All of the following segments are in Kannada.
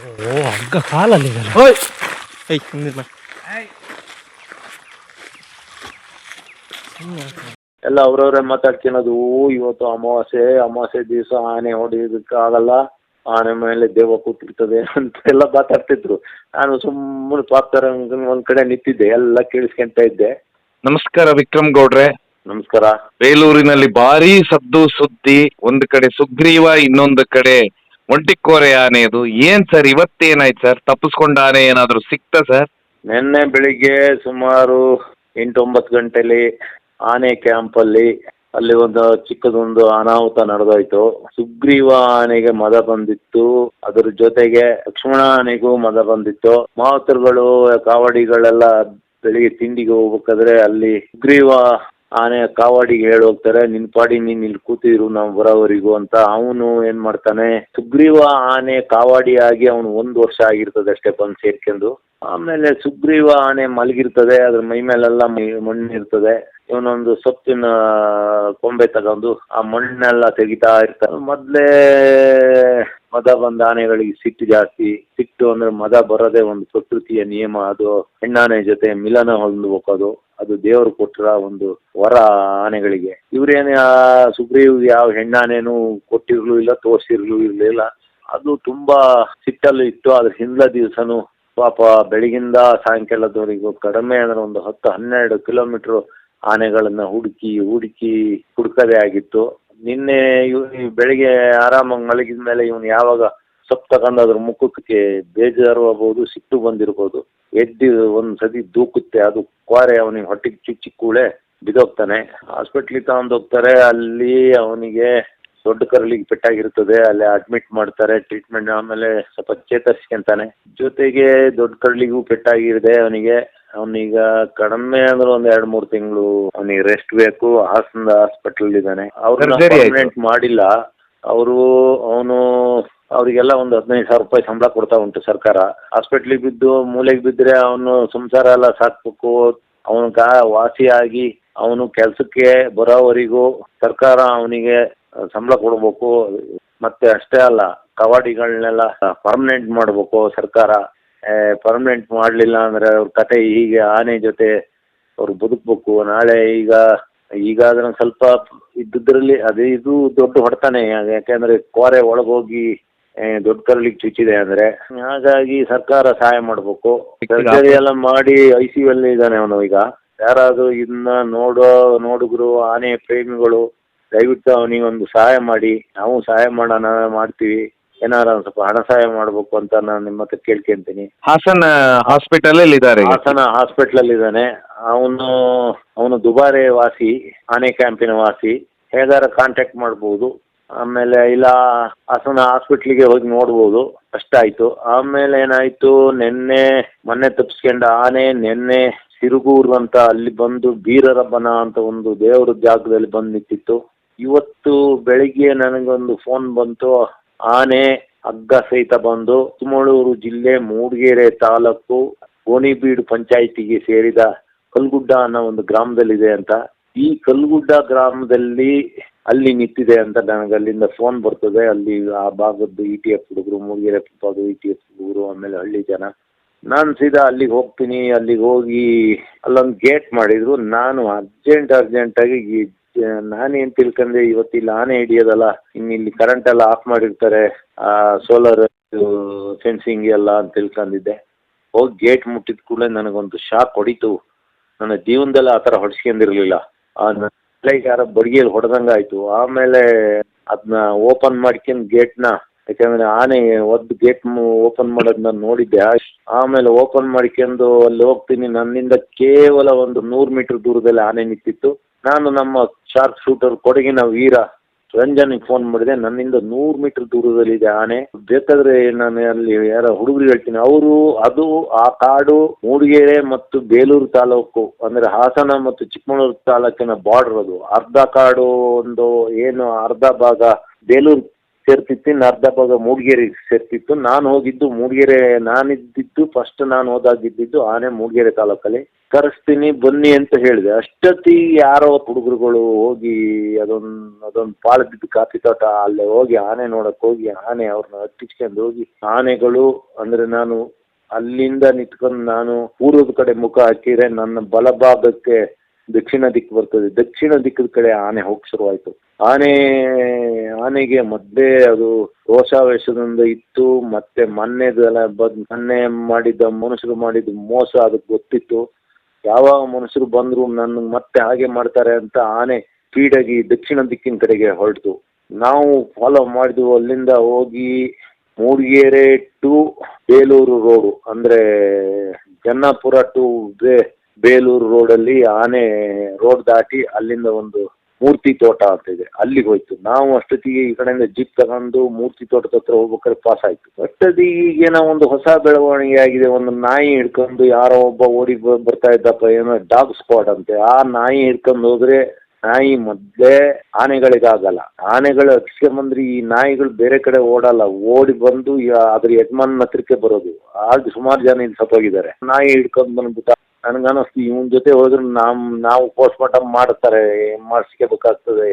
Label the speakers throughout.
Speaker 1: ಓ ಹಗ್ಗ ಕಾಲಲ್ಲಿ
Speaker 2: ಓಯ್ ಏಯ್ ಹಿಂದಿನ
Speaker 3: ಎಲ್ಲ ಅವ್ರವ್ರೆ ಮಾತಾಡ್ತಿರೋದು. ಇವತ್ತು ಅಮಾವಾಸ್ಯೆ ದಿವಸ ಆನೆ ಹೊಡೆಯೋದಕ್ಕಾಗಲ್ಲ, ಆನೆ ಮೇಲೆ ದೇವ ಕೂತಿರ್ತದೆ ಅಂತೆಲ್ಲ ಮಾತಾಡ್ತಿದ್ರು. ನಾನು ಸುಮ್ಮನೆ ಪಾಕ್ತಾರ ಒಂದ್ ಕಡೆ ನಿಂತಿದ್ದೆ, ಎಲ್ಲ ಕೇಳಿಸ್ಕೊಂತ ಇದ್ದೆ.
Speaker 2: ನಮಸ್ಕಾರ ವಿಕ್ರಮ್ ಗೌಡ್ರೆ.
Speaker 3: ನಮಸ್ಕಾರ.
Speaker 2: ಬೇಲೂರಿನಲ್ಲಿ ಭಾರಿ ಸದ್ದು ಸುದ್ದಿ, ಒಂದು ಕಡೆ ಸುಗ್ರೀವ, ಇನ್ನೊಂದು ಕಡೆ ಒಂಟಿಕೋರೆ ಆನೆ. ಅದು ಏನ್ ಸರ್, ಇವತ್ತೇನಾಯ್ತು ಸರ್? ತಪ್ಪಿಸ್ಕೊಂಡ ಆನೆ ಏನಾದ್ರು ಸಿಕ್ತಾ ಸರ್?
Speaker 3: ನಿನ್ನೆ ಬೆಳಿಗ್ಗೆ ಸುಮಾರು 8-9 ಗಂಟೆಲಿ ಆನೆ ಕ್ಯಾಂಪಲ್ಲಿ ಅಲ್ಲಿ ಒಂದು ಚಿಕ್ಕದೊಂದು ಅನಾಹುತ ನಡೆದೋಯ್ತು. ಸುಗ್ರೀವ ಆನೆಗೆ ಮದ ಬಂದಿತ್ತು, ಅದ್ರ ಜೊತೆಗೆ ಲಕ್ಷ್ಮಣ ಆನೆಗೂ ಮದ ಬಂದಿತ್ತು. ಮಾವುತರುಗಳು ಕಾವಡಿಗಳೆಲ್ಲ ಬೆಳಿಗ್ಗೆ ತಿಂಡಿಗೆ ಹೋಗ್ಬೇಕಾದ್ರೆ ಅಲ್ಲಿ ಸುಗ್ರೀವ ಆನೆ ಕಾವಾಡಿಗೆ ಹೇಳಿ ಹೋಗ್ತಾರೆ, ನಿನ್ ಪಾಡಿ ನೀನ್ ಇಲ್ಲಿ ಕೂತಿರು ನಾವು ಬರೋವರಿಗೂ ಅಂತ. ಅವನು ಏನ್ ಮಾಡ್ತಾನೆ, ಸುಗ್ರೀವ ಆನೆ ಕಾವಾಡಿ ಆಗಿ ಅವನು 1 ವರ್ಷ ಆಗಿರ್ತದೆ ಅಷ್ಟೇ ಬಂದು ಸೇರ್ಕೊಂಡು. ಆಮೇಲೆ ಸುಗ್ರೀವ ಆನೆ ಮಲಗಿರ್ತದೆ, ಅದ್ರ ಮೈ ಮೇಲೆಲ್ಲ ಮಣ್ಣು ಇರ್ತದೆ. ಇವನೊಂದು ಸೊಪ್ಪಿನ ಕೊಂಬೆ ತಗೊಂಡು ಆ ಮಣ್ಣೆಲ್ಲ ತೆಗಿತಾ ಇರ್ತಾನೆ. ಮೊದ್ಲೇ ಮದ ಬಂದ ಆನೆಗಳಿಗೆ ಸಿಟ್ಟು ಜಾಸ್ತಿ. ಸಿಟ್ಟು ಅಂದ್ರೆ ಮದ ಬರೋದೇ ಒಂದು ಪ್ರಕೃತಿಯ ನಿಯಮ. ಅದು ಹೆಣ್ಣಾನೆ ಜೊತೆ ಮಿಲನ ಹೊಂದ್ಬೇಕು, ಅದು ದೇವರು ಕೊಟ್ಟರ ಒಂದು ವರ ಆನೆಗಳಿಗೆ. ಇವ್ರೇನೇ ಸುಗ್ರೀವ್ ಯಾವ ಹೆಣ್ಣಾನೇನು ಕೊಟ್ಟಿರ್ಲು ಇಲ್ಲ, ತೋರ್ಸಿರ್ಲು ಇರ್ಲಿಲ್ಲ. ಅದು ತುಂಬಾ ಸಿಟ್ಟಲ್ಲಿ ಇತ್ತು. ಅದ್ರ ಹಿಂದ್ಲ ದಿವ್ಸನು ಪಾಪ ಬೆಳಗಿಂದ ಸಾಯಂಕಾಲದವರೆಗೂ ಕಡಿಮೆ ಅಂದ್ರೆ ಒಂದು 10-12 ಕಿಲೋಮೀಟರ್ ಆನೆಗಳನ್ನ ಹುಡುಕಿ ಹುಡ್ಕದೇ ಆಗಿತ್ತು. ನಿನ್ನೆ ಬೆಳಿಗ್ಗೆ ಆರಾಮಾಗಿ ಮಲಗಿದ ಮೇಲೆ ಇವನು ಯಾವಾಗ ಸೊಪ್ಪು ತಗೊಂಡು ಅದ್ರ ಮುಖಕ್ಕೆ ಬೇಜಾರು ಆಗ್ಬೋದು, ಸಿಟ್ಟು ಬಂದಿರ್ಬೋದು, ಎದ್ದು ಒಂದ್ ಸತಿ ದೂಕುತ್ತೆ. ಅದು ಕ್ವಾರೆ ಅವನಿಗೆ ಹೊಟ್ಟೆಗೆ ಚುಚ್ಚಿ ಕೂಳೆ ಬಿದೋಗ್ತಾನೆ. ಹಾಸ್ಪಿಟ್ಲಿಗೆ ತಗೊಂಡೋಗ್ತಾರೆ. ಅಲ್ಲಿ ಅವನಿಗೆ ದೊಡ್ಡ ಕರಳಿಗೆ ಪೆಟ್ಟಾಗಿರ್ತದೆ, ಅಲ್ಲಿ ಅಡ್ಮಿಟ್ ಮಾಡ್ತಾರೆ, ಟ್ರೀಟ್ಮೆಂಟ್. ಆಮೇಲೆ ಸ್ವಲ್ಪ ಚೇತರಿಸ್ಕೊಂತಾನೆ. ಜೊತೆಗೆ ದೊಡ್ಡ ಕರಳಿಗೂ ಪೆಟ್ಟಾಗಿದೆ ಅವನಿಗೆ. ಅವನೀಗ ಕಡಿಮೆ ಅಂದ್ರೆ 1-2-3 ತಿಂಗಳು ಅವನಿಗೆ ರೆಸ್ಟ್ ಬೇಕು. ಹಾಸನ ಹಾಸ್ಪಿಟಲ್ ಇದ್ದಾನೆ. ಅವ್ರನ್ನ ಪರ್ಮನೆಂಟ್ ಮಾಡಿಲ್ಲ ಅವರಿಗೆಲ್ಲ ಒಂದು 15,000 ರೂಪಾಯಿ ಸಂಬಳ ಕೊಡ್ತಾ ಉಂಟು ಸರ್ಕಾರ. ಹಾಸ್ಪಿಟ್ಲಿಗೆ ಬಿದ್ದು ಮೂಲೆಗೆ ಬಿದ್ದರೆ ಅವನು ಸಂಸಾರ ಎಲ್ಲ ಸಾಕ್ಬೇಕು. ಅವನ ವಾಸಿಯಾಗಿ ಅವನು ಕೆಲಸಕ್ಕೆ ಬರೋವರೆಗೂ ಸರ್ಕಾರ ಅವನಿಗೆ ಸಂಬಳ ಕೊಡ್ಬೇಕು. ಮತ್ತೆ ಅಷ್ಟೇ ಅಲ್ಲ, ಕವಾಡಿಗಳನ್ನೆಲ್ಲ ಪರ್ಮನೆಂಟ್ ಮಾಡ್ಬೇಕು ಸರ್ಕಾರ. ಪರ್ಮನೆಂಟ್ ಮಾಡಲಿಲ್ಲ ಅಂದ್ರೆ ಅವ್ರ ಕತೆ ಹೀಗೆ ಆನೆ ಜೊತೆ ಅವ್ರು ಬದುಕ್ಬೇಕು. ನಾಳೆ ಈಗ ಅದನ್ನ ಸ್ವಲ್ಪ ಇದ್ದಿದ್ರಲ್ಲಿ ಇದು ದೊಡ್ಡ ಹೊಡ್ತಾನೆ. ಯಾಕೆಂದ್ರೆ ಕೋರೆ ಒಳಗೋಗಿ ದೊಡ್ಡ ಕರಳಿಗೆ ಚುಚ್ಚಿದೆ ಅಂದ್ರೆ, ಹಾಗಾಗಿ ಸರ್ಕಾರ ಸಹಾಯ ಮಾಡ್ಬೇಕು. ಸರ್ಜರಿ ಎಲ್ಲ ಮಾಡಿ ICU ಅಲ್ಲಿ ಇದ್ದಾನೆ ಅವನು. ಈಗ ಯಾರಾದ್ರೂ ಇದನ್ನ ನೋಡಿದ್ರು ಆನೆ ಪ್ರೇಮಿಗಳು ದಯವಿಟ್ಟು ಅವನಿಗೆ ಒಂದು ಸಹಾಯ ಮಾಡಿ. ನಾವು ಸಹಾಯ ಮಾಡ್ತೀವಿ. ಏನಾರ ಒಂದು ಸ್ವಲ್ಪ ಹಣ ಸಹಾಯ ಮಾಡ್ಬೇಕು ಅಂತ ನಾನು ನಿಮ್ಮ ಹತ್ರ ಕೇಳ್ಕೊಂತೀನಿ.
Speaker 2: ಹಾಸನ ಹಾಸ್ಪಿಟಲ್ ಅಲ್ಲಿ ಇದ್ದಾರೆ.
Speaker 3: ಹಾಸನ ಹಾಸ್ಪಿಟಲ್ ಅಲ್ಲಿ ಇದ್ದಾನೆ ಅವನು ದುಬಾರೆ ವಾಸಿ, ಆನೆ ಕ್ಯಾಂಪಿನ ವಾಸಿ. ಹೇಗಾರ ಕಾಂಟ್ಯಾಕ್ಟ್ ಮಾಡ್ಬೋದು. ಆಮೇಲೆ ಇಲ್ಲ ಹಾಸನ ಹಾಸ್ಪಿಟ್ಲಿಗೆ ಹೋಗಿ ನೋಡ್ಬೋದು. ಅಷ್ಟಾಯ್ತು. ಆಮೇಲೆ ಏನಾಯ್ತು, ಮೊನ್ನೆ ತಪ್ಪಿಸ್ಕೊಂಡ ಆನೆ ನಿನ್ನೆ ಸಿರುಗೂರು ಅಂತ ಅಲ್ಲಿ ಬಂದು ಬೀರರಬ್ಬನ ಅಂತ ಒಂದು ದೇವರ ಜಾಗದಲ್ಲಿ ಬಂದು ನಿಂತಿತ್ತು. ಇವತ್ತು ಬೆಳಿಗ್ಗೆ ನನಗೊಂದು ಫೋನ್ ಬಂತು, ಆನೆ ಹಗ್ಗ ಸಹಿತ ಬಂದು ಚಿಕ್ಕಮಗಳೂರು ಜಿಲ್ಲೆ ಮೂಡಿಗೆರೆ ತಾಲೂಕು ಗೋಣಿಬೀಡು ಪಂಚಾಯಿತಿಗೆ ಸೇರಿದ ಕಲ್ಗುಡ್ಡ ಅನ್ನೋ ಒಂದು ಗ್ರಾಮದಲ್ಲಿದೆ ಅಂತ. ಈ ಕಲ್ಗುಡ್ಡ ಗ್ರಾಮದಲ್ಲಿ ಅಲ್ಲಿ ನಿಂತಿದೆ ಅಂತ ನನಗೆ ಅಲ್ಲಿಂದ ಫೋನ್ ಬರ್ತದೆ. ಅಲ್ಲಿ ಆ ಭಾಗದ್ದು ETF ಹುಡುಗರು, ಮೂಡಿಗೆರೆ ಭಾಗದ ETF ಹುಡುಗರು, ಆಮೇಲೆ ಹಳ್ಳಿ ಜನ. ನಾನು ಸೀದಾ ಅಲ್ಲಿಗೆ ಹೋಗ್ತೀನಿ. ಅಲ್ಲಿಗೆ ಹೋಗಿ ಅಲ್ಲೊಂದು ಗೇಟ್ ಮಾಡಿದ್ರು. ನಾನು ಅರ್ಜೆಂಟಾಗಿ ನಾನೇನ್ ತಿಳ್ಕೊಂಡೆ, ಇವತ್ತಿಲ್ಲಿ ಆನೆ ಹಿಡಿಯೋದಲ್ಲ, ಇಲ್ಲಿ ಕರೆಂಟ್ ಎಲ್ಲ ಆಫ್ ಮಾಡಿರ್ತಾರೆ, ಸೋಲಾರ್ ಫೆನ್ಸಿಂಗ್ ಎಲ್ಲ ಅಂತ ತಿಳ್ಕೊಂಡಿದ್ದೆ. ಹೋಗಿ ಗೇಟ್ ಮುಟ್ಟಿದ ಕೂಡಲೇ ನನಗೊಂದು ಶಾಕ್ ಹೊಡಿತು. ನನ್ನ ಜೀವನದಲ್ಲಿ ಆ ಥರ ಹೊಡ್ಸ್ಕೊಂಡಿರ್ಲಿಲ್ಲ. ಯಾರೋ ಬಡಿಗೆಯಲ್ಲಿ ಹೊಡೆದಂಗಾಯ್ತು. ಆಮೇಲೆ ಅದನ್ನ ಓಪನ್ ಮಾಡ್ಕೊಂಡು ಗೇಟ್ನ, ಯಾಕಂದ್ರೆ ಆನೆ ಒದ್ದು ಗೇಟ್ ಓಪನ್ ಮಾಡೋದು ನಾನು ನೋಡಿದ್ದೆ. ಆಮೇಲೆ ಓಪನ್ ಮಾಡ್ಕೊಂಡು ಅಲ್ಲಿ ಹೋಗ್ತೀನಿ. ನನ್ನಿಂದ ಕೇವಲ ಒಂದು 100 ಮೀಟರ್ ದೂರದಲ್ಲಿ ಆನೆ ನಿಂತಿತ್ತು. ನಾನು ನಮ್ಮ ಶಾರ್ಪ್ ಶೂಟರ್ ಕೊಡಗಿನ ವೀರ ರಂಜನಿಗೆ ಫೋನ್ ಮಾಡಿದೆ. ನನ್ನಿಂದ 100 ಮೀಟರ್ ದೂರದಲ್ಲಿದೆ ಆನೆ. ಬೇಕಾದ್ರೆ ನಾನು ಅಲ್ಲಿ ಯಾರ ಹುಡುಗರು ಹೇಳ್ತೀನಿ. ಅದು ಆ ಕಾಡು ಮೂಡಿಗೆರೆ ಮತ್ತು ಬೇಲೂರು ತಾಲೂಕು, ಅಂದ್ರೆ ಹಾಸನ ಮತ್ತು ಚಿಕ್ಕಮಗಳೂರು ತಾಲೂಕಿನ ಬಾರ್ಡರ್. ಅದು ಅರ್ಧ ಕಾಡು, ಅರ್ಧ ಭಾಗ ಬೇಲೂರು ಸೇರ್ತಿತ್ತು, ಇನ್ನು ಅರ್ಧ ಭಾಗ ಮೂಡಿಗೆರೆಗೆ ಸೇರ್ತಿತ್ತು. ನಾನು ಹೋಗಿದ್ದು ಮೂಡಿಗೆರೆ, ನಾನಿದ್ದಿದ್ದು ಫಸ್ಟ್ ನಾನು ಹೋದಾಗಿದ್ದು ಆನೆ ಮೂಡಿಗೆರೆ ತಾಲೂಕಲ್ಲಿ. ಕರೆಸ್ತೀನಿ ಬನ್ನಿ ಅಂತ ಹೇಳಿದೆ. ಅಷ್ಟೊತ್ತಿಗೆ ಯಾರೋ ಹುಡುಗರುಗಳು ಹೋಗಿ ಅದೊಂದು ಪಾಳದಿದ್ದು ಕಾಫಿ ತೋಟ, ಅಲ್ಲೇ ಹೋಗಿ ಆನೆ ನೋಡಕ್ ಹೋಗಿ ಆನೆ ಅವ್ರನ್ನ ಹತ್ತಿಸ್ಕೊಂಡು ಹೋಗಿ ಆನೆಗಳು ಅಂದ್ರೆ ನಾನು ಅಲ್ಲಿಂದ ನಿಂತ್ಕೊಂಡು ನಾನು ಪೂರ್ವದ ಕಡೆ ಮುಖ ಹಾಕಿದ್ರೆ ನನ್ನ ಬಲಭಾಗಕ್ಕೆ ದಕ್ಷಿಣ ದಿಕ್ಕು ಬರ್ತದೆ. ದಕ್ಷಿಣ ದಿಕ್ಕದ ಕಡೆ ಆನೆ ಹೋಗಿ ಶುರುವಾಯ್ತು. ಆನೆಗೆ ಮೊದಲೇ ಅದು ರೋಷಾವೇಶದಿಂದ ಇತ್ತು. ಮತ್ತೆ ಮೊನ್ನೆ ಮಾಡಿದ್ದ ಮನುಷ್ಯರು ಮಾಡಿದ ಮೋಸ ಅದಕ್ಕೆ ಗೊತ್ತಿತ್ತು. ಯಾವಾಗ ಮನುಷ್ಯರು ಬಂದ್ರು ನನ್ನ ಮತ್ತೆ ಹಾಗೆ ಮಾಡ್ತಾರೆ ಅಂತ ಆನೆ ಸ್ಪೀಡಾಗಿ ದಕ್ಷಿಣ ದಿಕ್ಕಿನ ಕಡೆಗೆ ಹೊರಟು. ನಾವು ಫಾಲೋ ಮಾಡಿದ್ವು. ಅಲ್ಲಿಂದ ಹೋಗಿ ಮೂಡಿಗೆರೆ ಟು ಬೇಲೂರು ರೋಡು ಅಂದ್ರೆ ಜನ್ನಾಪುರ ಟು ಬೇಲೂರು ರೋಡಲ್ಲಿ ಆನೆ ರೋಡ್ ದಾಟಿ ಅಲ್ಲಿಂದ ಒಂದು ಮೂರ್ತಿ ತೋಟ ಅಂತ ಇದೆ, ಅಲ್ಲಿಗೆ ಹೋಯ್ತು. ನಾವು ಅಷ್ಟೊತ್ತಿಗೆ ಈ ಕಡೆಯಿಂದ ಜೀಪ್ ತಗೊಂಡು ಮೂರ್ತಿ ತೋಟದ ಹತ್ರ ಹೋಗ್ಬೇಕಾದ್ರೆ ಪಾಸ್ ಆಯ್ತು. ಅಷ್ಟೊತ್ತಿಗೆ ಈಗೇನೋ ಒಂದು ಹೊಸ ಬೆಳವಣಿಗೆ ಆಗಿದೆ. ಒಂದು ನಾಯಿ ಹಿಡ್ಕೊಂಡು ಯಾರೋ ಒಬ್ಬ ಓಡಿ ಬರ್ತಾ ಇದ್ದಪ್ಪ, ಏನೋ ಡಾಗ್ ಸ್ಕ್ವಾಡ್ ಅಂತೆ. ಆ ನಾಯಿ ಹಿಡ್ಕೊಂಡು ಹೋದ್ರೆ ನಾಯಿ ಮೊದಲೇ ಆನೆಗಳಿಗಾಗಲ್ಲ. ಆನೆಗಳು ಹತ್ಸ್ಕೊಂಬಂದ್ರೆ ಈ ನಾಯಿಗಳು ಬೇರೆ ಕಡೆ ಓಡಲ್ಲ, ಓಡಿ ಬಂದು ಅದ್ರ ಯಜಮಾನ್ ಹತ್ರಕ್ಕೆ ಬರೋದು. ಆಗ ಸುಮಾರು ಜನ ಇಲ್ಲಿ ಸತ್ತೋಗಿದ್ದಾರೆ. ನಾಯಿ ಹಿಡ್ಕೊಂಡು ಬಂದ್ಬಿಟ್ಟ. ನನ್ಗನ್ನಿಸ್ತು ಇವನ್ ಜೊತೆ ಹೋದ್ರೆ ನಾವು ಪೋಸ್ಟ್ ಮಾರ್ಟಮ್ ಮಾಡ್ತಾರೆ, ಮಾಡಿಸ್ಕೋಬೇಕಾಗ್ತದೆ,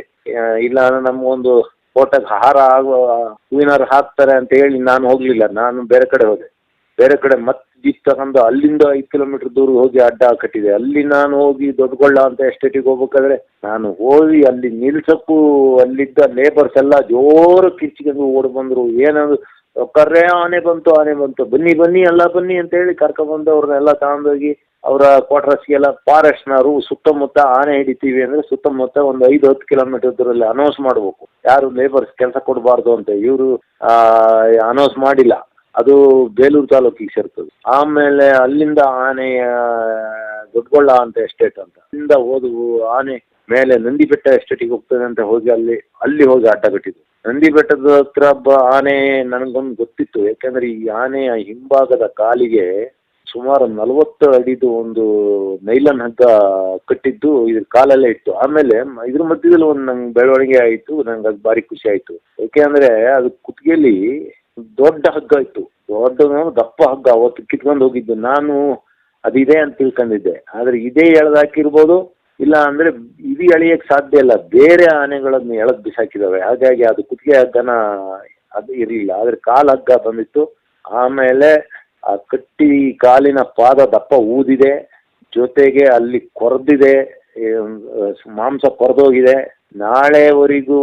Speaker 3: ಇಲ್ಲ ಅಂದ್ರೆ ನಮ್ಗೊಂದು ಫೋಟೋಗೆ ಹೂವಿನಾರ ಹಾಕ್ತಾರೆ ಅಂತ ಹೇಳಿ ನಾನು ಹೋಗ್ಲಿಲ್ಲ. ನಾನು ಬೇರೆ ಕಡೆ ಹೋದೆ. ಬೇರೆ ಕಡೆ ಮತ್ತೆ ಜೀಪ್ ತಗೊಂಡು ಅಲ್ಲಿಂದ 5 ಕಿಲೋಮೀಟರ್ ದೂರ ಹೋಗಿ ಅಡ್ಡ ಕಟ್ಟಿದೆ. ಅಲ್ಲಿ ನಾನು ಹೋಗಿ ದೊಡ್ಡಗೊಳ್ಳ ಅಂತ ಎಸ್ಟೇಟಿಗೆ ಹೋಗ್ಬೇಕಾದ್ರೆ ನಾನು ಹೋಗಿ ಅಲ್ಲಿ ನಿಲ್ಸಕ್ಕೂ ಅಲ್ಲಿದ್ದ ಲೇಬರ್ಸ್ ಎಲ್ಲ ಜೋರು ಕಿಚ್ಚಿಕೊಂಡು ಓಡಿ ಬಂದ್ರು. ಏನದು ಕರ್ರೆ ಆನೆ ಬಂತು, ಬನ್ನಿ ಎಲ್ಲ ಬನ್ನಿ ಅಂತ ಹೇಳಿ ಕರ್ಕೊಂಡ್ಬಂದು ಅವ್ರನ್ನೆಲ್ಲ ತಗೊಂಡೋಗಿ ಅವರ ಕ್ವಾರ್ಟರ್ಸ್ಗೆಲ್ಲ ಫಾರೆಸ್ಟ್ನವರು ಸುತ್ತಮುತ್ತ ಆನೆ ಹಿಡಿತೀವಿ ಅಂದ್ರೆ ಸುತ್ತಮುತ್ತ ಒಂದು 5-10 ಕಿಲೋಮೀಟರ್ ದೂರಲ್ಲಿ ಅನೌನ್ಸ್ ಮಾಡಬೇಕು, ಯಾರು ಲೇಬರ್ಸ್ ಕೆಲಸ ಕೊಡಬಾರ್ದು ಅಂತ. ಇವರು ಅನೌನ್ಸ್ ಮಾಡಿಲ್ಲ. ಅದು ಬೇಲೂರು ತಾಲೂಕಿಗೆ ಸೇರ್ತದೆ. ಆಮೇಲೆ ಅಲ್ಲಿಂದ ಆನೆಯ ದೊಡ್ಡಗೊಳ್ಳ ಅಂತ ಎಸ್ಟೇಟ್ ಅಂತ, ಅಲ್ಲಿಂದ ಹೋದವು. ಆನೆ ಮೇಲೆ ನಂದಿ ಬೆಟ್ಟ ಎಸ್ಟೇಟಿಗೆ ಹೋಗ್ತದೆ ಅಂತ ಹೋಗಿ ಅಲ್ಲಿ ಹೋಗಿ ಅಡ್ಡ ಕಟ್ಟಿದ್ವು. ನಂದಿ ಬೆಟ್ಟದ ಹತ್ರ ಆನೆ ನನಗೊಂದು ಗೊತ್ತಿತ್ತು. ಯಾಕಂದ್ರೆ ಈ ಆನೆಯ ಹಿಂಭಾಗದ ಕಾಲಿಗೆ ಸುಮಾರು 40 ಅಡಿದು ಒಂದು ನೈಲನ್ ಹಗ್ಗ ಕಟ್ಟಿದ್ದು ಇದ್ರ ಕಾಲಲ್ಲೇ ಇತ್ತು. ಆಮೇಲೆ ಇದ್ರ ಮಧ್ಯದಲ್ಲಿ ಒಂದು ನಂಗೆ ಬೆಳವಣಿಗೆ ಆಯಿತು. ನಂಗೆ ಅದು ಭಾರಿ ಖುಷಿ ಆಯಿತು. ಯಾಕೆಂದ್ರೆ ಅದು ಕುತ್ತಿಗೆಯಲ್ಲಿ ದೊಡ್ಡ ಹಗ್ಗ ಇತ್ತು, ದಪ್ಪ ಹಗ್ಗ. ಅವತ್ತು ಕಿತ್ಕೊಂಡು ಹೋಗಿದ್ದು ನಾನು ಅದಿದೆ ಅಂತ ತಿಳ್ಕೊಂಡಿದ್ದೆ. ಆದ್ರೆ ಇದೇ ಎಳೆದಾಕಿರ್ಬೋದು, ಇಲ್ಲ ಅಂದ್ರೆ ಇದು ಎಳೆಯಕ್ಕೆ ಸಾಧ್ಯ ಇಲ್ಲ. ಬೇರೆ ಆನೆಗಳನ್ನು ಎಳೆದ್ ಬಿಸಾಕಿದಾವೆ. ಹಾಗಾಗಿ ಅದು ಕುತ್ತಿಗೆ ಹಗ್ಗನ ಅದು ಇರಲಿಲ್ಲ. ಆದ್ರೆ ಕಾಲ್ ಹಗ್ಗ ಬಂದಿತ್ತು. ಆಮೇಲೆ ಆ ಕಟ್ಟಿ ಕಾಲಿನ ಪಾದ ದಪ್ಪ ಊದಿದೆ, ಜೊತೆಗೆ ಅಲ್ಲಿ ಕೊರ್ದಿದೆ, ಮಾಂಸ ಕೊರ್ದೋಗಿದೆ. ನಾಳೆವರೆಗೂ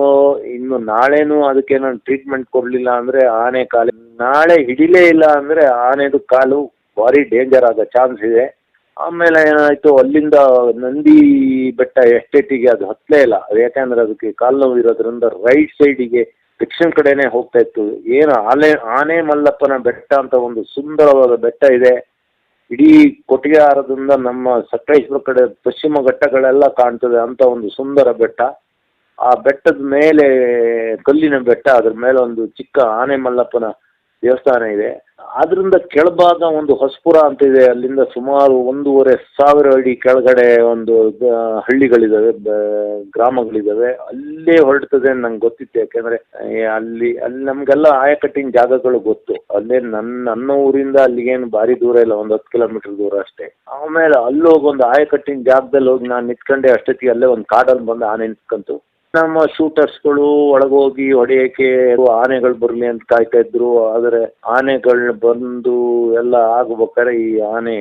Speaker 3: ನಾಳೆನೂ ಅದಕ್ಕೆ ನಾನು ಟ್ರೀಟ್ಮೆಂಟ್ ಕೊಡ್ಲಿಲ್ಲ ಅಂದ್ರೆ ಆನೆ ಕಾಲು ನಾಳೆ ಹಿಡಿಲೇ ಇಲ್ಲ ಅಂದ್ರೆ ಆನೆದು ಕಾಲು ಭಾರಿ ಡೇಂಜರ್ ಆಗೋ ಚಾನ್ಸ್ ಇದೆ. ಆಮೇಲೆ ಏನಾಯ್ತು, ಅಲ್ಲಿಂದ ನಂದಿ ಬೆಟ್ಟ ಎಸ್ಟೇಟಿಗೆ ಅದು ಹತ್ತಲೇ ಇಲ್ಲ. ಅದು ಯಾಕಂದ್ರೆ ಅದಕ್ಕೆ ಕಾಲು ನೋವು ಇರೋದ್ರಿಂದ ರೈಟ್ ಸೈಡಿಗೆ ದಕ್ಷಿಣ ಕಡೆನೆ ಹೋಗ್ತಾ ಇತ್ತು. ಏನು ಆನೆ ಮಲ್ಲಪ್ಪನ ಬೆಟ್ಟ ಅಂತ ಒಂದು ಸುಂದರವಾದ ಬೆಟ್ಟ ಇದೆ. ಇಡೀ ಕೊಟ್ಟಿಗೆಹಾರದಿಂದ ನಮ್ಮ ಸಕಲೇಶ್ವರ ಕಡೆ ಪಶ್ಚಿಮ ಘಟ್ಟಗಳೆಲ್ಲ ಕಾಣ್ತದೆ ಅಂತ ಒಂದು ಸುಂದರ ಬೆಟ್ಟ. ಆ ಬೆಟ್ಟದ ಮೇಲೆ ಕಲ್ಲಿನ ಬೆಟ್ಟ, ಅದ್ರ ಮೇಲೆ ಒಂದು ಚಿಕ್ಕ ಆನೆ ಮಲ್ಲಪ್ಪನ ದೇವಸ್ಥಾನ ಇದೆ. ಆದ್ರಿಂದ ಕೆಳಭಾಗ ಒಂದು ಹೊಸಪುರ ಅಂತ ಇದೆ. ಅಲ್ಲಿಂದ ಸುಮಾರು 1,500 ಅಡಿ ಕೆಳಗಡೆ ಒಂದು ಹಳ್ಳಿಗಳಿದಾವೆ, ಗ್ರಾಮಗಳಿದಾವೆ. ಅಲ್ಲೇ ಹೊರಡ್ತದೆ ನಂಗೆ ಗೊತ್ತಿತ್ತು. ಯಾಕೆಂದ್ರೆ ಅಲ್ಲಿ ನಮ್ಗೆಲ್ಲ ಆಯಕಟ್ಟಿನ ಜಾಗಗಳು ಗೊತ್ತು. ಅಲ್ಲೇ ನನ್ನ ಊರಿಂದ ಅಲ್ಲಿಗೇನು ಭಾರಿ ದೂರ ಇಲ್ಲ, ಒಂದು 10 ಕಿಲೋಮೀಟರ್ ದೂರ ಅಷ್ಟೇ. ಆಮೇಲೆ ಅಲ್ಲೋಗಿ ಒಂದು ಆಯಕಟ್ಟಿನ ಜಾಗದಲ್ಲಿ ಹೋಗಿ ನಾನು ನಿಂತ್ಕೊಂಡೆ. ಅಷ್ಟೊತ್ತಿಗೆ ಅಲ್ಲೇ ಒಂದು ಕಾಡಲ್ಲಿ ಬಂದು ಆನೆ ನಿಂತ್ಕೊಂತು. ನಮ್ಮ ಶೂಟರ್ಸ್ಗಳು ಒಳಗೋಗಿ ಹೊಡೆಯಕ್ಕೆ ಆನೆಗಳು ಬರಲಿ ಅಂತ ಕಾಯ್ತಾ ಇದ್ರು. ಆದರೆ ಆನೆಗಳು ಬಂದು ಎಲ್ಲ ಆಗ್ಬೇಕಾದ್ರೆ ಈ ಆನೆ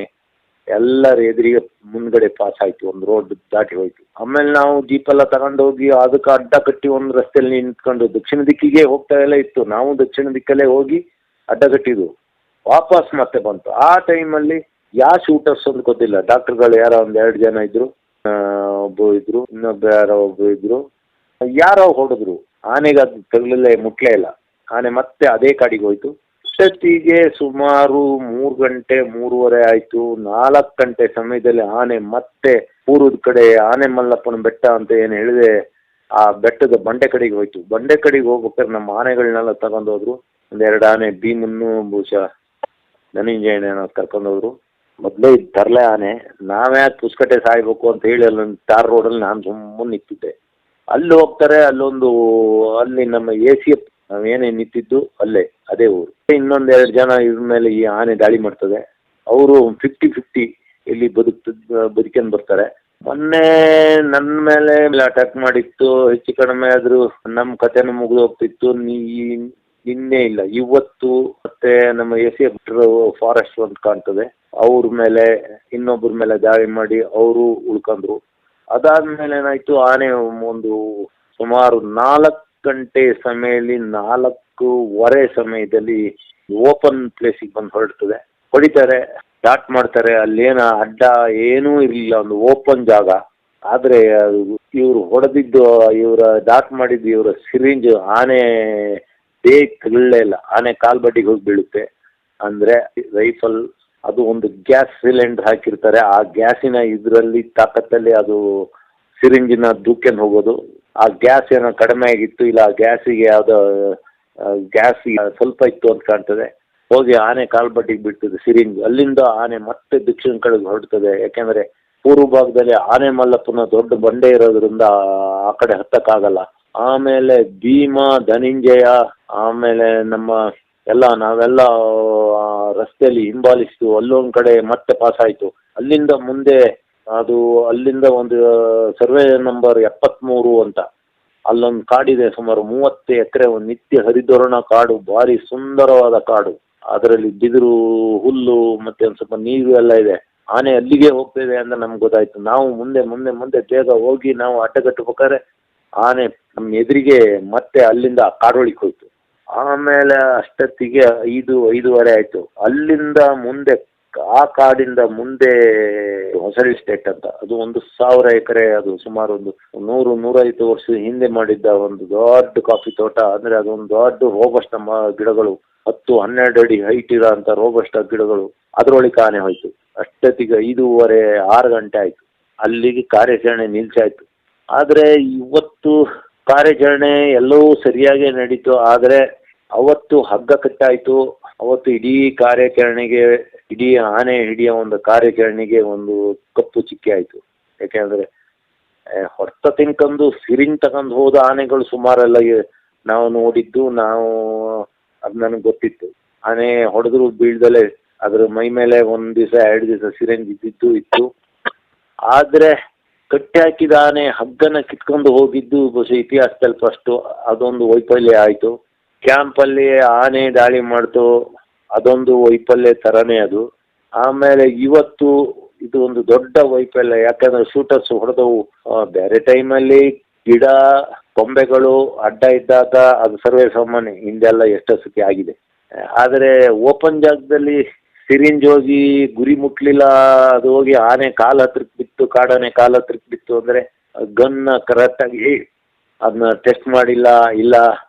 Speaker 3: ಎಲ್ಲರ ಎದುರಿಗೆ ಮುಂದ್ಗಡೆ ಪಾಸ್ ಆಯ್ತು, ಒಂದು ರೋಡ್ ದಾಟಿ ಹೋಯ್ತು. ಆಮೇಲೆ ನಾವು ಜೀಪೆಲ್ಲ ತಗೊಂಡೋಗಿ ಅದಕ್ಕೆ ಅಡ್ಡ ಕಟ್ಟಿ ಒಂದು ರಸ್ತೆಯಲ್ಲಿ ನಿಂತ್ಕೊಂಡು ದಕ್ಷಿಣ ದಿಕ್ಕಿಗೆ ಹೋಗ್ತಾ ಎಲ್ಲ ಇತ್ತು. ನಾವು ದಕ್ಷಿಣ ದಿಕ್ಕಲ್ಲೇ ಹೋಗಿ ಅಡ್ಡ ಕಟ್ಟಿದ್ವು. ವಾಪಸ್ ಮತ್ತೆ ಬಂತು. ಆ ಟೈಮಲ್ಲಿ ಯಾವ ಶೂಟರ್ಸ್ ಅಂತ ಗೊತ್ತಿಲ್ಲ. ಡಾಕ್ಟರ್ಗಳು ಯಾರೋ 1-2 ಜನ ಇದ್ರು, ಒಬ್ಬ ಇದ್ರು, ಒಬ್ಬ ಇದ್ರು. ಯಾರೋ ಹೊಡೆದ್ರು. ಆನೆಗೆ ಅದು ತಗಲಲ್ಲೇ ಮುಟ್ಲೇ ಇಲ್ಲ. ಆನೆ ಮತ್ತೆ ಅದೇ ಕಾಡಿಗೆ ಹೋಯ್ತು. ಅಷ್ಟೊತ್ತಿಗೆ ಸುಮಾರು 3 ಗಂಟೆ 3:30 ಆಯ್ತು. 4 ಗಂಟೆ ಸಮಯದಲ್ಲಿ ಆನೆ ಮತ್ತೆ ಪೂರ್ವದ ಕಡೆ ಆನೆ ಮಲ್ಲಪ್ಪನ ಬೆಟ್ಟ ಅಂತ ಏನು ಹೇಳಿದೆ ಆ ಬೆಟ್ಟದ ಬಂಡೆ ಕಡೆಗೆ ಹೋಯ್ತು. ಬಂಡೆ ಕಡೆಗೆ ಹೋಗ್ಬೇಕಾದ್ರೆ ನಮ್ಮ ಆನೆಗಳನ್ನೆಲ್ಲ ತಗೊಂಡೋದ್ರು. 1-2 ಆನೆ ಭೀಮನ್ನು ಬಹುಶಃ ಧನಂಜಯನ ಕರ್ಕೊಂಡೋದ್ರು. ಮೊದಲೇ ತರಲೆ ಆನೆ. ನಾವ್ಯಾಕೆ ಪುಸ್ಕಟೆ ಸಾಯ್ಬೇಕು ಅಂತ ಹೇಳಿ ಅಲ್ಲೊಂದು ಟಾರ್ ರೋಡಲ್ಲಿ ನಾನು ಸುಮ್ಮನೆ ನಿಂತಿದ್ದೆ. ಅಲ್ಲಿ ಹೋಗ್ತಾರೆ. ಅಲ್ಲಿ ನಮ್ಮ ACF ನಾವೇನೇ ನಿಂತಿದ್ದು ಅಲ್ಲೇ ಅದೇ ಊರು. ಇನ್ನೊಂದೆರಡು ಜನ ಇದ್ರ ಮೇಲೆ ಈ ಆನೆ ದಾಳಿ ಮಾಡ್ತದೆ. ಅವರು 50-50 ಇಲ್ಲಿ ಬದುಕ್ಕೊಂಡು ಬರ್ತಾರೆ. ಮೊನ್ನೆ ನನ್ನ ಮೇಲೆ ಅಟ್ಯಾಕ್ ಮಾಡಿತ್ತು, ಹೆಚ್ಚು ಕಡಿಮೆ ಆದ್ರೂ ನಮ್ಮ ಕಥೆನೂ ಮುಗಿದು ಹೋಗ್ತಿತ್ತು. ನಿನ್ನೆ ಇಲ್ಲ, ಇವತ್ತು ಮತ್ತೆ ನಮ್ಮ ಎಸ್ ಫಾರೆಸ್ಟ್ ಅಂತ ಕಾಣ್ತದೆ, ಅವ್ರ ಮೇಲೆ ಇನ್ನೊಬ್ಬರ ಮೇಲೆ ದಾಳಿ ಮಾಡಿ ಅವರು ಉಳ್ಕೊಂಡ್ರು. ಅದಾದ್ಮೇಲೆ ಏನಾಯ್ತು, ಆನೆ ಒಂದು ಸುಮಾರು 4 ಗಂಟೆ ಸಮಯದಲ್ಲಿ 4:15 ಸಮಯದಲ್ಲಿ ಓಪನ್ ಪ್ಲೇಸಿಗೆ ಬಂದು ಹೊರಡ್ತದೆ. ಹೊಡಿತಾರೆ, ಸ್ಟಾರ್ಟ್ ಮಾಡ್ತಾರೆ. ಅಲ್ಲೇನ ಅಡ್ಡ ಏನೂ ಇರಲಿಲ್ಲ, ಒಂದು ಓಪನ್ ಜಾಗ. ಆದ್ರೆ ಇವ್ರು ಹೊಡೆದಿದ್ದು, ಇವರ ಡಾಟ್ ಮಾಡಿದ್ದು ಇವರ ಸಿರಿಂಜ್ ಆನೆ ಬೇಗ ತಗೊಳ್ಳೇ ಇಲ್ಲ. ಆನೆ ಕಾಲ್ಬಡ್ಡಿಗೆ ಹೋಗಿ ಬೀಳುತ್ತೆ. ಅಂದ್ರೆ ರೈಫಲ್ ಅದು ಒಂದು ಗ್ಯಾಸ್ ಸಿಲಿಂಡರ್ ಹಾಕಿರ್ತಾರೆ, ಆ ಗ್ಯಾಸಿನ ಇದರಲ್ಲಿ ತಾಕತ್ತಲ್ಲಿ ಅದು ಸಿರಿಂಜಿನ ದೂಕ್ಕೊಂಡು ಹೋಗೋದು. ಆ ಗ್ಯಾಸ್ ಏನೋ ಕಡಿಮೆ ಆಗಿತ್ತು, ಇಲ್ಲ ಆ ಗ್ಯಾಸಿಗೆ ಯಾವುದೋ ಗ್ಯಾಸ್ ಸ್ವಲ್ಪ ಇತ್ತು ಅಂತ ಕಾಣ್ತದೆ. ಹೋಗಿ ಆನೆ ಕಾಲ್ಬಡ್ಡಿಗೆ ಬಿಡ್ತದೆ ಸಿರಿಂಜ್. ಅಲ್ಲಿಂದ ಆನೆ ಮತ್ತೆ ದಕ್ಷಿಣ ಕಡೆಗೆ ಹೊರಡ್ತದೆ. ಯಾಕೆಂದ್ರೆ ಪೂರ್ವ ಭಾಗದಲ್ಲಿ ಆನೆ ಮಲ್ಲಪ್ಪನ ದೊಡ್ಡ ಬಂಡೆ ಇರೋದ್ರಿಂದ ಆ ಕಡೆ ಹತ್ತಕ್ಕಾಗಲ್ಲ. ಆಮೇಲೆ ಭೀಮ, ಧನಂಜಯ, ಆಮೇಲೆ ನಾವೆಲ್ಲ ರಸ್ತೆಯಲ್ಲಿ ಹಿಂಬಾಲಿಸ್ತು. ಅಲ್ಲೊಂದ್ ಕಡೆ ಮತ್ತೆ ಪಾಸ್ ಆಯ್ತು. ಅಲ್ಲಿಂದ ಮುಂದೆ ಅಲ್ಲಿಂದ ಒಂದು ಸರ್ವೆ ನಂಬರ್ 73 ಅಂತ ಅಲ್ಲೊಂದು ಕಾಡಿದೆ, ಸುಮಾರು 30 ಎಕರೆ, ಒಂದು ನಿತ್ಯ ಹರಿದ್ವರ್ಣ ಕಾಡು, ಭಾರಿ ಸುಂದರವಾದ ಕಾಡು. ಅದರಲ್ಲಿ ಬಿದಿರು, ಹುಲ್ಲು ಮತ್ತೆ ಒಂದು ಸ್ವಲ್ಪ ನೀರು ಎಲ್ಲ ಇದೆ. ಆನೆ ಅಲ್ಲಿಗೆ ಹೋಗ್ತಿದೆ ಅಂತ ನಮ್ಗೆ ಗೊತ್ತಾಯ್ತು. ನಾವು ಮುಂದೆ ಮುಂದೆ ಮುಂದೆ ಬೇಗ ಹೋಗಿ ನಾವು ಅಡ್ಡಗಟ್ಟಬೇಕಾದ್ರೆ ಆನೆ ನಮ್ಮ ಎದುರಿಗೆ ಮತ್ತೆ ಅಲ್ಲಿಂದ ಕಾಡೊಳಿಗೆ ಹೋಯ್ತು. ಆಮೇಲೆ ಅಷ್ಟೊತ್ತಿಗೆ 5:30 ಆಯ್ತು. ಅಲ್ಲಿಂದ ಮುಂದೆ ಆ ಕಾಡಿಂದ ಮುಂದೆ ಹೊಸಳ್ಳಿ ಸ್ಟೇಟ್ ಅಂತ, ಅದು 1,000 ಎಕರೆ, ಅದು ಸುಮಾರು ಒಂದು 100-150 ವರ್ಷದ ಹಿಂದೆ ಮಾಡಿದ್ದ ಒಂದು ದೊಡ್ಡ ಕಾಫಿ ತೋಟ. ಅಂದ್ರೆ ಅದೊಂದು ದೊಡ್ಡ ರೋಬಸ್ಟ ಗಿಡಗಳು, 10-12 ಅಡಿ ಹೈಟ್ ಇರೋ ಅಂತ ರೋಬಸ್ಟ ಗಿಡಗಳು. ಅದ್ರೊಳಗೆ ಆನೆ ಹೋಯ್ತು. ಅಷ್ಟೊತ್ತಿಗೆ 5:30-6 ಗಂಟೆ ಆಯ್ತು. ಅಲ್ಲಿಗೆ ಕಾರ್ಯಾಚರಣೆ ನಿಲ್ಸಾಯ್ತು. ಆದ್ರೆ ಇವತ್ತು ಕಾರ್ಯಾಚರಣೆ ಎಲ್ಲವೂ ಸರಿಯಾಗಿ ನಡೀತು. ಆದ್ರೆ ಅವತ್ತು ಹಗ್ಗ ಕಟ್ಟಾಯ್ತು. ಅವತ್ತು ಇಡೀ ಆನೆ ಹಿಡಿಯೋ ಒಂದು ಕಾರ್ಯಾಚರಣೆಗೆ ಒಂದು ಕಪ್ಪು ಚಿಕ್ಕಿ ಆಯ್ತು. ಯಾಕೆಂದ್ರೆ ಹೊರತ ತಿನ್ಕೊಂಡು ಸಿರಿಂಗ್ ತಗೊಂಡು ಹೋದ ಆನೆಗಳು ಸುಮಾರೆಲ್ಲ ನಾವು ನೋಡಿದ್ದು. ಅದು ನನಗೆ ಗೊತ್ತಿತ್ತು. ಆನೆ ಹೊಡೆದ್ರು ಬೀಳ್ದಲೆ ಅದ್ರ ಮೈ ಮೇಲೆ 1 ದಿವಸ 2 ದಿವಸ ಸಿರಿಂಗ್ ಇತ್ತು. ಆದ್ರೆ ಕಟ್ಟಿ ಹಾಕಿದ ಆನೆ ಹಗ್ಗನ ಕಿತ್ಕೊಂಡು ಹೋಗಿದ್ದು ಬಹುಶಃ ಇತಿಹಾಸದಲ್ಲಿ ಫಸ್ಟ್. ಅದೊಂದು ವೈಫಲ್ಯ ಆಯ್ತು. ಕ್ಯಾಂಪಲ್ಲಿ ಆನೆ ದಾಳಿ ಮಾಡ್ತು, ಅದೊಂದು ವೈಫಲ್ಯ ತರನೇ ಅದು. ಆಮೇಲೆ ಇವತ್ತು ಇದು ಒಂದು ದೊಡ್ಡ ವೈಫಲ್ಯ. ಯಾಕಂದ್ರೆ ಶೂಟರ್ಸ್ ಹೊಡೆದವು. ಬೇರೆ ಟೈಮಲ್ಲಿ ಗಿಡ ಕೊಂಬೆಗಳು ಅಡ್ಡ ಇದ್ದಾಗ ಅದು ಸರ್ವೇ ಸಾಮಾನ್ಯ, ಹಿಂದೆಲ್ಲ ಎಷ್ಟೋ ಸತಿ ಆಗಿದೆ. ಆದರೆ ಓಪನ್ ಜಾಗದಲ್ಲಿ ಸಿರಿಂಜ್ ಹೋಗಿ ಗುರಿ ಮುಟ್ಲಿಲ್ಲ, ಅದು ಹೋಗಿ ಆನೆ ಕಾಲ್ ಹತ್ರಕ್ಕೆ ಬಿತ್ತು, ಕಾಡಾನೆ ಕಾಲ್ ಹತ್ರಕ್ಕೆ ಬಿತ್ತು ಅಂದ್ರೆ ಗನ್ನ ಕರೆಕ್ಟಾಗಿ ಅದನ್ನ ಟೆಸ್ಟ್ ಮಾಡಿಲ್ಲ, ಇಲ್ಲ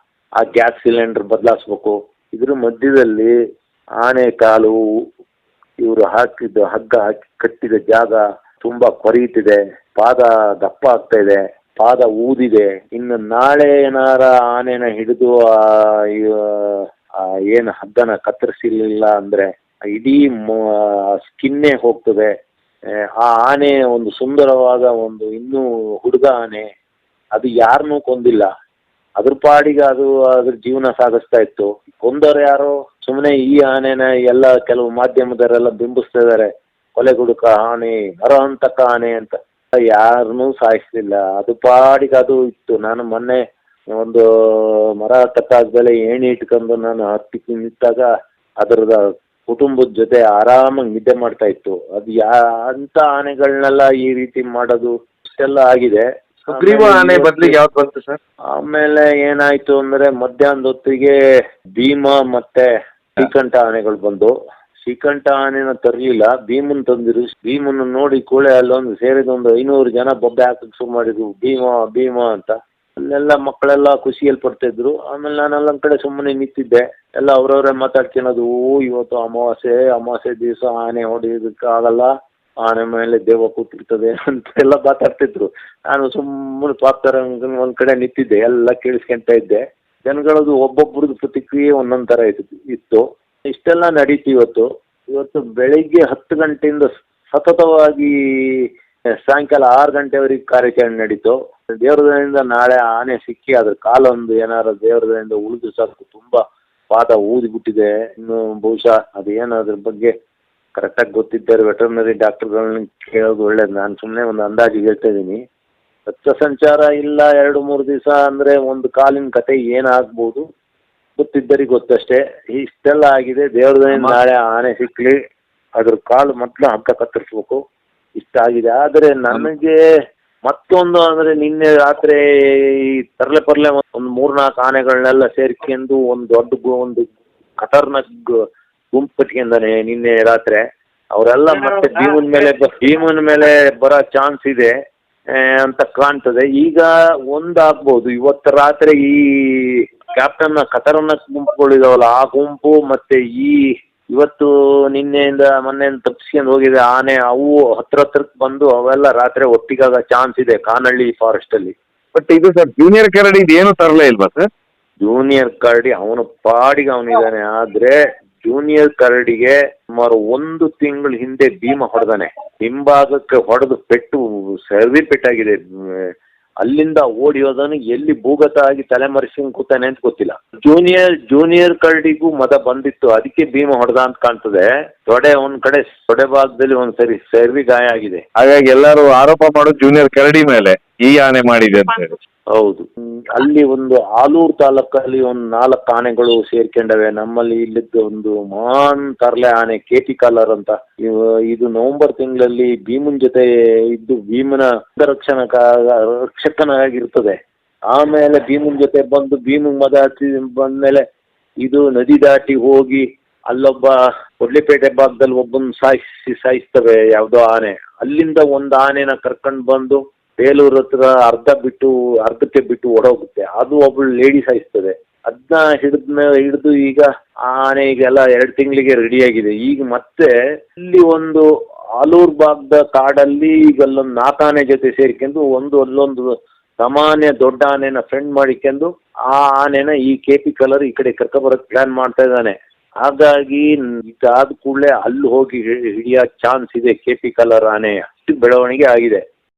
Speaker 3: ಆ ಗ್ಯಾಸ್ ಸಿಲಿಂಡರ್ ಬದಲಾಯಿಸ್ಬೇಕು. ಇದ್ರ ಮಧ್ಯದಲ್ಲಿ ಆನೆ ಕಾಲು ಇವರು ಹಾಕಿದ ಹಗ್ಗ ಹಾಕಿ ಕಟ್ಟಿದ ಜಾಗ ತುಂಬಾ ಕೊರೀತಿದೆ, ಪಾದ ದಪ್ಪ ಆಗ್ತಾ ಇದೆ, ಪಾದ ಊದಿದೆ. ಇನ್ನು ನಾಳೆ ಏನಾರ ಆನೆನ ಹಿಡಿದು ಏನು ಹಗ್ಗನ ಕತ್ತರಿಸಿರ್ಲಿಲ್ಲ ಅಂದ್ರೆ ಇಡೀ ಸ್ಕಿನ್ನೇ ಹೋಗ್ತದೆ. ಆ ಆನೆ ಒಂದು ಸುಂದರವಾದ ಒಂದು ಇನ್ನೂ ಹುಡುಗ ಆನೆ, ಅದು ಯಾರನ್ನೂ ಕೊಂದಿಲ್ಲ, ಅದ್ರ ಪಾಡಿಗೆ ಅದ್ರ ಜೀವನ ಸಾಗಿಸ್ತಾ ಇತ್ತು. ಕೊಂದವರು ಯಾರೋ ಸುಮ್ಮನೆ ಈ ಆನೆನ ಎಲ್ಲ ಕೆಲವು ಮಾಧ್ಯಮದವರೆಲ್ಲ ಬಿಂಬಿಸ್ತಾ ಇದಾರೆ, ಕೊಲೆಗುಡುಕ ಆನೆ, ನರಹಂತಕ ಆನೆ ಅಂತ. ಯಾರನ್ನೂ ಸಾಯಿಸ್ಲಿಲ್ಲ, ಅದು ಪಾಡಿಗೆ ಅದು ಇತ್ತು. ನಾನು ಮೊನ್ನೆ ಒಂದು ಮರ ತಕ್ಕಾಗ್ದಲೆ ಏಣಿ ಇಟ್ಕೊಂಡು ನಾನು ಹತ್ತಿ ನಿಂತಾಗ ಅದರದ ಕುಟುಂಬದ ಜೊತೆ ಆರಾಮಾಗಿ ನಿದ್ದೆ ಮಾಡ್ತಾ ಇತ್ತು. ಅದು ಅಂತ ಆನೆಗಳನ್ನೆಲ್ಲ ಈ ರೀತಿ ಮಾಡೋದು ಇಷ್ಟೆಲ್ಲ ಆಗಿದೆ.
Speaker 2: ಸುಗ್ರೀವ ಆನೆ ಬದಲಿಗೆ ಯಾವ್ದು ಬಂತು ಸರ್? ಆಮೇಲೆ
Speaker 3: ಏನಾಯ್ತು ಅಂದ್ರೆ ಮಧ್ಯಾಹ್ನದ ಹೊತ್ತಿಗೆ ಭೀಮ ಮತ್ತೆ ಶ್ರೀಕಂಠ ಆನೆಗಳು ಬಂದು. ಶ್ರೀಕಂಠ ಆನೆನ ತರಲಿಲ್ಲ, ಭೀಮನ್ ತಂದಿರು. ಭೀಮನ್ ನೋಡಿ ಕೂಳೆ ಅಲ್ಲೊಂದು ಸೇರಿದ ಒಂದು 500 ಜನ ಬೊಬ್ಬೆ ಹಾಕಕ್ ಶುರು ಮಾಡಿದ್ರು, ಭೀಮ ಅಂತ. ಅಲ್ಲೆಲ್ಲ ಮಕ್ಕಳೆಲ್ಲ ಖುಷಿಯಲ್ಲಿ ಪಡ್ತಿದ್ರು. ಆಮೇಲೆ ನಾನು ಅಲ್ಲೊಂದ್ ಕಡೆ ಸುಮ್ಮನೆ ನಿಂತಿದ್ದೆ. ಎಲ್ಲ ಅವ್ರವ್ರೆ ಮಾತಾಡ್ಕೊಳೋದು, ಇವತ್ತು ಅಮಾವಾಸ್ಯೆ ದಿವಸ ಆನೆ ಹೊಡೆಯೋದಕ್ಕೆ ಆಗಲ್ಲ, ಆನೆ ಮೇಲೆ ದೇವ ಕೂತಿರ್ತದೆ ಅಂತೆಲ್ಲ ಮಾತಾಡ್ತಿದ್ರು. ನಾನು ಸುಮ್ಮನೆ ಪಾಪ್ತರ ಒಂದ್ ಕಡೆ ನಿಂತಿದ್ದೆ, ಎಲ್ಲ ಕೇಳಿಸ್ಕೊಂತ ಇದ್ದೆ. ಜನಗಳದು ಒಬ್ಬೊಬ್ರದ್ದು ಪ್ರತಿಕ್ರಿಯೆ ಒಂದೊಂದ್ ತರ ಇತ್ತು. ಇಷ್ಟೆಲ್ಲ ನಡೀತು ಇವತ್ತು ಬೆಳಿಗ್ಗೆ 10 ಗಂಟೆಯಿಂದ ಸತತವಾಗಿ ಸಾಯಂಕಾಲ 6 ಗಂಟೆವರೆಗೆ ಕಾರ್ಯಾಚರಣೆ ನಡೀತು. ದೇವ್ರದಿಂದ ನಾಳೆ ಆನೆ ಸಿಕ್ಕಿ ಅದ್ರ ಕಾಲೊಂದು ಏನಾರ ದೇವ್ರದಿಂದ ಉಳಿದು ಸಾಕು, ತುಂಬಾ ಪಾದ ಊದಿಬಿಟ್ಟಿದೆ. ಇನ್ನು ಬಹುಶಃ ಅದೇನು ಅದ್ರ ಬಗ್ಗೆ ಕರೆಕ್ಟಾಗಿ ಗೊತ್ತಿದ್ದಾರೆ ವೆಟರ್ನರಿ ಡಾಕ್ಟರ್ಗಳನ್ನ ಕೇಳೋದು ಒಳ್ಳೇದು. ನಾನು ಸುಮ್ಮನೆ ಒಂದು ಅಂದಾಜಿಗೆ ಹೇಳ್ತಾ ಇದ್ದೀನಿ. ರಕ್ತ ಸಂಚಾರ ಇಲ್ಲ 2-3 ದಿವಸ ಅಂದ್ರೆ ಒಂದು ಕಾಲಿನ ಕತೆ ಏನಾಗ್ಬೋದು ಗೊತ್ತಿದ್ದರಿಗೆ ಗೊತ್ತಷ್ಟೇ. ಇಷ್ಟೆಲ್ಲ ಆಗಿದೆ. ದೇವ್ರದಿಂದ ನಾಳೆ ಆನೆ ಸಿಕ್ಲಿ, ಅದ್ರ ಕಾಲು ಮೊದ್ಲು ಹಗ್ಗ ಕತ್ತರಿಸ್ಬೇಕು, ಇಷ್ಟ ಆಗಿದೆ. ಆದ್ರೆ ನನಗೆ ಮತ್ತೊಂದು ಅಂದ್ರೆ ನಿನ್ನೆ ರಾತ್ರಿ ಈ ತರ್ಲೆ ಪರ್ಲೆ ಒಂದು 3-4 ಆನೆಗಳನ್ನೆಲ್ಲ ಸೇರ್ಕೊಂಡು ಒಂದು ದೊಡ್ಡ ಒಂದು ಖತರ್ನಾಕ್ ಗುಂಪು ಕಟ್ಕೊಂಡಾನೆ ನಿನ್ನೆ ರಾತ್ರಿ. ಅವರೆಲ್ಲ ಮತ್ತೆ ಭೀಮನ್ ಮೇಲೆ ಬರೋ ಚಾನ್ಸ್ ಇದೆ ಅಂತ ಕಾಣ್ತದೆ. ಈಗ ಒಂದಾಗ್ಬೋದು ಇವತ್ತು ರಾತ್ರಿ ಈ ಕ್ಯಾಪ್ಟನ್ ಖತರ್ನಾಕ್ ಗುಂಪುಗಳಿದಾವಲ್ಲ ಆ ಗುಂಪು ಮತ್ತೆ ಈ ಇವತ್ತು ನಿನ್ನೆಯಿಂದ ಮೊನ್ನೆಯಿಂದ ತಪ್ಪಿಸ್ಕೊಂಡು ಹೋಗಿದೆ ಆನೆ, ಅವು ಹತ್ರಕ್ಕೆ ಬಂದು ಅವೆಲ್ಲ ರಾತ್ರಿ ಒಟ್ಟಿಗಾಗ ಚಾನ್ಸ್ ಇದೆ ಕಾನಹಳ್ಳಿ ಫಾರೆಸ್ಟ್ ಅಲ್ಲಿ.
Speaker 2: ಬಟ್ ಇದು ಸರ್ ಜೂನಿಯರ್ ಕರಡಿ ಏನು ತರಲೇ ಇಲ್ವಾ ಸರ್?
Speaker 3: ಜೂನಿಯರ್ ಕರಡಿ ಅವನ ಪಾಡಿಗೆ ಅವನಿದ್ದಾನೆ. ಆದ್ರೆ ಜೂನಿಯರ್ ಕರಡಿಗೆ ಸುಮಾರು 1 ತಿಂಗಳ ಹಿಂದೆ ಭೀಮ ಹೊಡೆದಾನೆ. ಹಿಂಭಾಗಕ್ಕೆ ಹೊಡೆದು ಪೆಟ್ಟು ಸರಿ ಪೆಟ್ಟಾಗಿದೆ. ಅಲ್ಲಿಂದ ಓಡಿ ಹೋದನು ಎಲ್ಲಿ ಭೂಗತ ಆಗಿ ತಲೆಮರೆಸ್ಕೊಂಡು ಕೂತಾನೆ ಅಂತ ಗೊತ್ತಿಲ್ಲ. ಜೂನಿಯರ್ ಕರಡಿಗೂ ಮದ ಬಂದಿತ್ತು, ಅದಕ್ಕೆ ಭೀಮ ಹೊಡೆದ ಅಂತ ಕಾಣ್ತದೆ. ಒಂದ್ ಕಡೆ ತೊಡೆ ಭಾಗದಲ್ಲಿ ಒಂದ್ಸರಿ ಸರಿ ಗಾಯ ಆಗಿದೆ.
Speaker 2: ಹಾಗಾಗಿ ಎಲ್ಲರೂ ಆರೋಪ ಮಾಡೋದು ಜೂನಿಯರ್ ಕರಡಿ ಮೇಲೆ ಈ ಆನೆ ಮಾಡಿದೆ ಅಂತ ಹೇಳಿ.
Speaker 3: ಹೌದು. ಅಲ್ಲಿ ಒಂದು ಆಲೂರು ತಾಲೂಕಲ್ಲಿ 4 ಆನೆಗಳು ಸೇರ್ಕೊಂಡವೆ. ನಮ್ಮಲ್ಲಿ ಇಲ್ಲಿದ್ದು ಒಂದು ಮಹಾನ್ ತರ್ಲೆ ಆನೆ KP ಕಾಲರ್ ಅಂತ, ಇದು ನವೆಂಬರ್ ತಿಂಗಳಲ್ಲಿ ಭೀಮನ್ ಜೊತೆ ಇದ್ದು ಭೀಮನ ರಕ್ಷಕನಾಗಿರ್ತದೆ. ಆಮೇಲೆ ಭೀಮನ್ ಜೊತೆ ಬಂದು ಭೀಮನ್ ಮದ ಹಚ್ಚಿ ಬಂದ್ಮೇಲೆ ಇದು ನದಿ ದಾಟಿ ಹೋಗಿ ಅಲ್ಲೊಬ್ಬ ಕೊಡ್ಲಿಪೇಟೆ ಭಾಗದಲ್ಲಿ ಒಬ್ಬನ ಸಾಯಿಸ್ತವೆ ಯಾವ್ದೋ ಆನೆ. ಅಲ್ಲಿಂದ ಒಂದು ಆನೆನ ಕರ್ಕೊಂಡು ಬಂದು ಬೇಲೂರು ಹತ್ರ ಅರ್ಧಕ್ಕೆ ಬಿಟ್ಟು ಹೊಡೋಗುತ್ತೆ. ಅದು ಒಬ್ಬಳು ಲೇಡಿ ಸಾಯಿಸ್ತದೆ. ಅದನ್ನ ಹಿಡಿದು ಈಗ ಆನೆಗೆಲ್ಲ 2 ತಿಂಗಳಿಗೆ ರೆಡಿಯಾಗಿದೆ. ಈಗ ಮತ್ತೆ ಇಲ್ಲಿ ಒಂದು ಆಲೂರು ಭಾಗದ ಕಾಡಲ್ಲಿ ಈಗ ಅಲ್ಲೊಂದು 4 ಆನೆ ಜೊತೆ ಸೇರ್ಕೊಂಡು ಅಲ್ಲೊಂದು ಸಾಮಾನ್ಯ ದೊಡ್ಡ ಆನೆನ ಫ್ರೆಂಡ್ ಮಾಡಿಕೊಂಡು ಆ ಆನೆನ ಈ KP ಕಲರ್ ಈ ಕಡೆ ಕರ್ಕೊಬರಕ್ ಪ್ಲಾನ್ ಮಾಡ್ತಾ ಇದ್ದಾನೆ. ಹಾಗಾಗಿ ಇದಾದ ಕೂಡಲೇ ಅಲ್ಲಿ ಹೋಗಿ ಹಿಡಿಯೋ ಚಾನ್ಸ್ ಇದೆ KP ಕಲರ್ ಆನೆ. ಅಷ್ಟು ಬೆಳವಣಿಗೆ ಆಗಿದೆ.